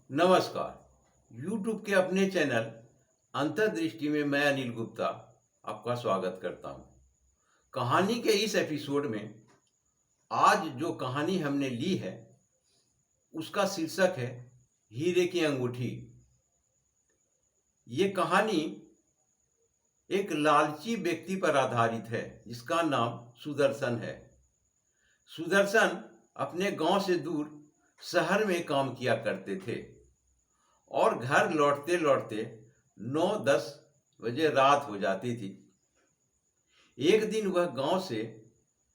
नमस्कार। YouTube के अपने चैनल अंतर्दृष्टि में मैं अनिल गुप्ता आपका स्वागत करता हूँ। कहानी के इस एपिसोड में आज जो कहानी हमने ली है उसका शीर्षक है हीरे की अंगूठी। ये कहानी एक लालची व्यक्ति पर आधारित है जिसका नाम सुदर्शन है। सुदर्शन अपने गांव से दूर शहर में काम किया करते थे और घर लौटते लौटते 9-10 बजे रात हो जाती थी। एक दिन वह गांव से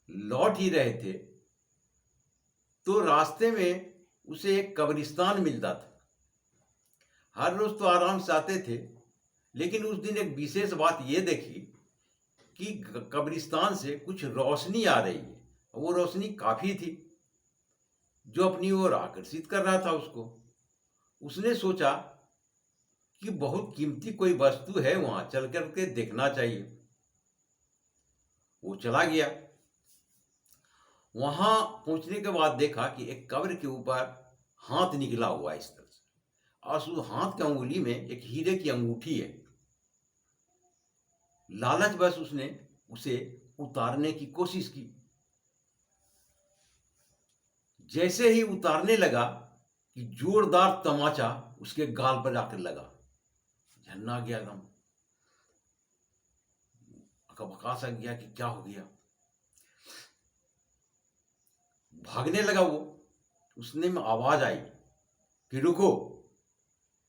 लौट ही रहे थे तो रास्ते में उसे एक कब्रिस्तान मिलता था। हर रोज तो आराम से आते थे, लेकिन उस दिन एक विशेष बात यह देखी कि कब्रिस्तान से कुछ रोशनी आ रही है। वो रोशनी काफी थी जो अपनी ओर आकर्षित कर रहा था उसको। उसने सोचा कि बहुत कीमती कोई वस्तु है, वहां चल करके देखना चाहिए। वो चला गया। वहां पहुंचने के बाद देखा कि एक कब्र के ऊपर हाथ निकला हुआ इस तरह से, और उस हाथ की अंगुली में एक हीरे की अंगूठी है। लालच बस उसने उसे उतारने की कोशिश की। जैसे ही उतारने लगा कि जोरदार तमाचा उसके गाल पर जाकर लगा। झन्ना गया एकदम, अकबका सा गया कि क्या हो गया। भागने लगा वो। उसने में आवाज आई कि रुको,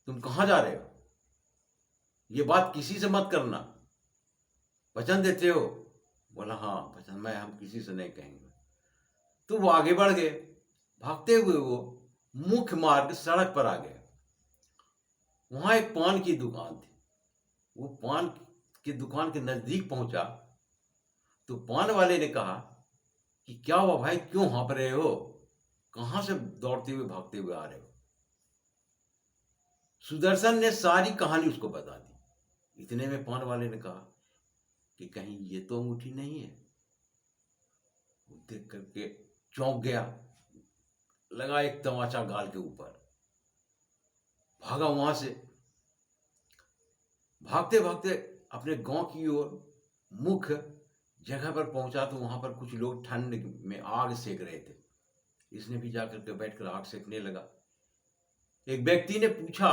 तुम कहां जा रहे हो? ये बात किसी से मत करना, वचन देते हो? बोला हाँ वचन, हम किसी से नहीं कहेंगे। तो वो आगे बढ़ गए। भागते हुए वो मुख्य मार्ग सड़क पर आ गए। वहां एक पान की दुकान थी। वो पान की दुकान के नजदीक पहुंचा तो पान वाले ने कहा कि क्या हुआ भाई, क्यों हाँप रहे हो? कहां से दौड़ते हुए भागते हुए आ रहे हो? सुदर्शन ने सारी कहानी उसको बता दी। इतने में पान वाले ने कहा कि कहीं ये तो अंगूठी नहीं है। वो देख करके चौंक गया, लगा एक तमाचा गाल के ऊपर, भागा वहां से। भागते भागते अपने गांव की ओर मुख्य जगह पर पहुंचा तो वहां पर कुछ लोग ठंड में आग सेक रहे थे। इसने भी जाकर के बैठकर आग सेकने लगा। एक व्यक्ति ने पूछा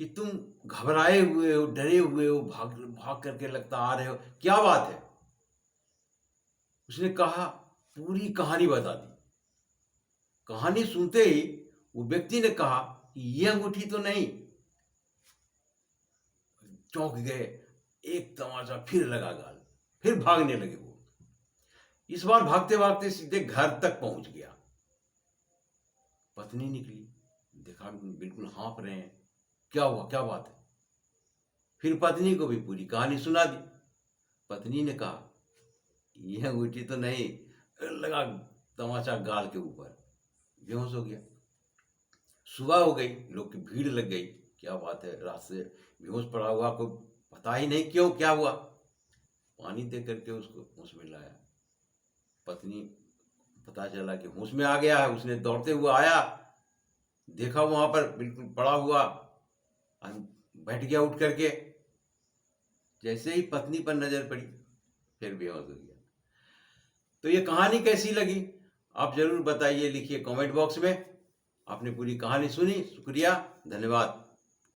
कि तुम घबराए हुए हो, डरे हुए हो, भाग भाग करके लगता आ रहे हो, क्या बात है? उसने कहा, पूरी कहानी बता दी। कहानी सुनते ही वो व्यक्ति ने कहा कि ये अंगूठी तो नहीं। चौंक गए, एक तमाचा फिर लगा गाल, फिर भागने लगे वो। इस बार भागते भागते सीधे घर तक पहुंच गया। पत्नी निकली, देखा बिल्कुल हाँफ रहे हैं। क्या हुआ, क्या बात है? फिर पत्नी को भी पूरी कहानी सुना दी। पत्नी ने कहा, यह अंगूठी तो नहीं, लगा तमाचा गाल के ऊपर, बेहोश हो गया। सुबह हो गई, लोग की भीड़ लग गई। क्या बात है, रात से बेहोश पड़ा हुआ, को पता ही नहीं क्यों क्या हुआ। पानी दे करके उसको होश में लाया। पत्नी पता चला कि होश में आ गया है। उसने दौड़ते हुए आया, देखा वहां पर बिल्कुल पड़ा हुआ, बैठ गया उठ करके। जैसे ही पत्नी पर नजर पड़ी फिर बेहोश हो गया। तो ये कहानी कैसी लगी आप जरूर बताइए, लिखिए कमेंट बॉक्स में। आपने पूरी कहानी सुनी, शुक्रिया, धन्यवाद।